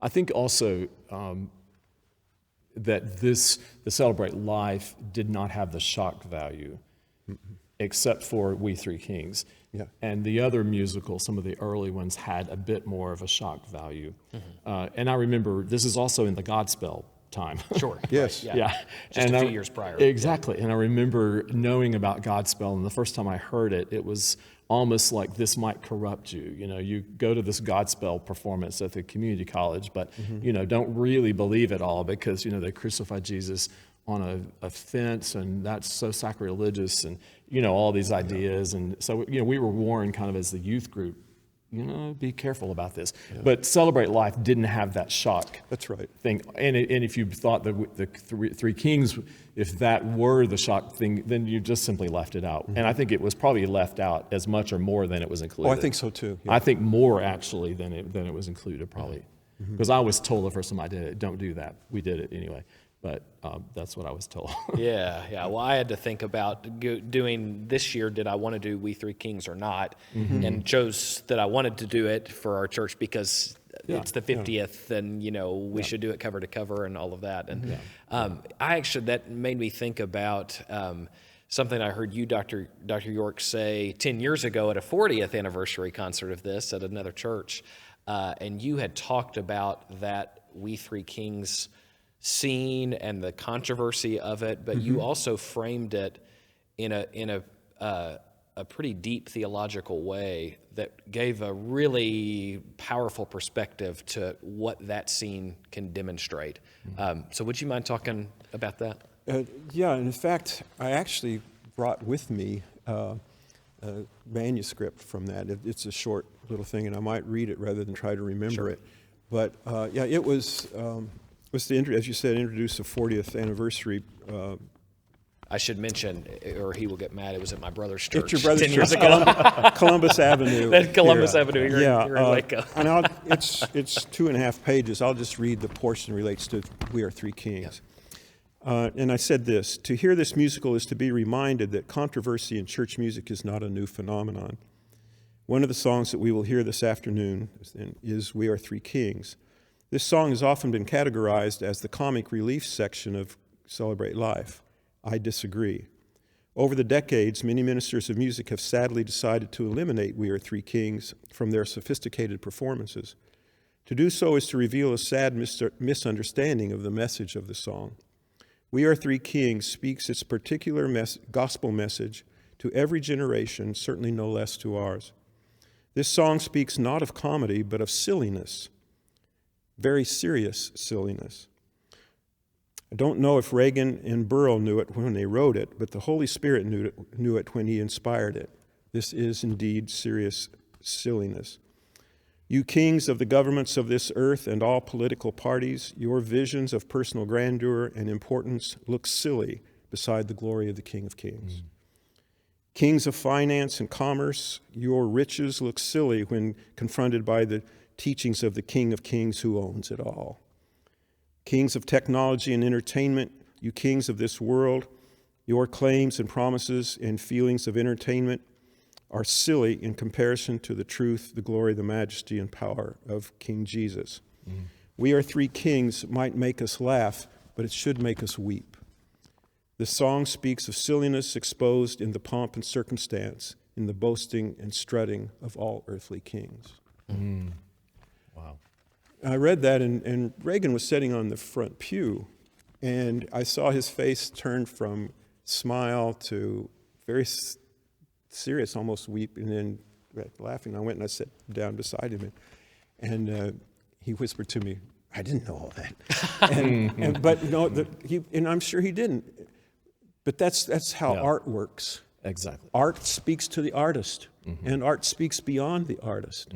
I think also that the Celebrate Life did not have the shock value, except for We Three Kings. Yeah. And the other musicals, some of the early ones, had a bit more of a shock value. And I remember, this is also in the Godspell time. Sure. Yes. Right, Yeah. Just And a few years prior. Exactly. And I remember knowing about Godspell, and the first time I heard it, it was almost like this might corrupt you. You know, you go to this Godspell performance at the community college, but, you know, don't really believe it all because, you know, they crucified Jesus on a fence, and that's so sacrilegious, and, you know, all these ideas. And so, you know, we were warned kind of as the youth group, you know, be careful about this. But Celebrate Life didn't have that shock. That's right. Thing. And if you thought that the Three Kings, if that were the shock thing, then you just simply left it out. And I think it was probably left out as much or more than it was included. Oh, I think so too. Yeah. I think more actually than it was included, probably. Because I was told the first time I did it, don't do that. We did it anyway. But that's what I was told. Yeah. Well, I had to think about doing this year, did I want to do We Three Kings or not? And chose that I wanted to do it for our church because it's the 50th and, you know, we should do it cover to cover and all of that. And that made me think about something I heard you, Dr. York, say 10 years ago at a 40th anniversary concert of this at another church. And you had talked about that We Three Kings scene and the controversy of it, but you also framed it in a pretty deep theological way that gave a really powerful perspective to what that scene can demonstrate. So would you mind talking about that? Yeah, and in fact, I actually brought with me a manuscript from that. It's a short little thing, and I might read it rather than try to remember it. But it was as you said, introduce the 40th anniversary. I should mention, or he will get mad, it was at my brother's church. It's your brother's 10 years church, ago. Columbus Avenue. That Columbus Avenue here in Waco. And it's 2.5 pages. I'll just read the portion that relates to We Are Three Kings. And I said this: to hear this musical is to be reminded that controversy in church music is not a new phenomenon. One of the songs that we will hear this afternoon is We Are Three Kings. This song has often been categorized as the comic relief section of Celebrate Life. I disagree. Over the decades, many ministers of music have sadly decided to eliminate We Are Three Kings from their sophisticated performances. To do so is to reveal a sad misunderstanding of the message of the song. We Are Three Kings speaks its particular gospel message to every generation, certainly no less to ours. This song speaks not of comedy, but of silliness, very serious silliness. I don't know if Reagan and Burrell knew it when they wrote it, but the Holy Spirit knew it when he inspired it. This is indeed serious silliness. You kings of the governments of this earth and all political parties, your visions of personal grandeur and importance look silly beside the glory of the King of Kings. Kings of finance and commerce, your riches look silly when confronted by the teachings of the King of Kings who owns it all. Kings of technology and entertainment, you kings of this world, your claims and promises and feelings of entertainment are silly in comparison to the truth, the glory, the majesty, and power of King Jesus. We Are Three Kings might make us laugh, but it should make us weep. The song speaks of silliness exposed in the pomp and circumstance, in the boasting and strutting of all earthly kings. Wow. I read that, and Reagan was sitting on the front pew, and I saw his face turn from smile to very serious, almost weep, and then laughing. I went and I sat down beside him, and he whispered to me, "I didn't know all that," but no, and I'm sure he didn't. But that's how art works. Exactly. Art speaks to the artist, and art speaks beyond the artist.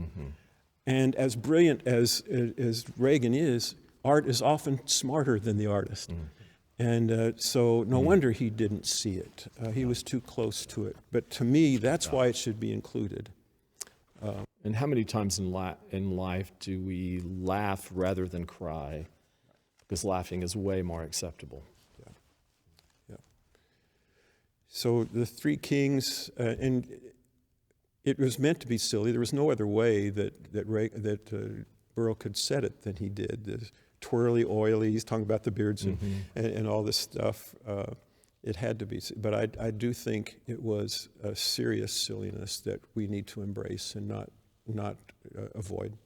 And as brilliant as Reagan is, art is often smarter than the artist. And so no wonder he didn't see it. He was too close to it. But to me, that's why it should be included. And how many times in life do we laugh rather than cry? Because laughing is way more acceptable. So the Three Kings, and it was meant to be silly. There was no other way that Burl could set it than he did. The twirly, oily, he's talking about the beards and all this stuff. It had to be, but I do think it was a serious silliness that we need to embrace and not avoid.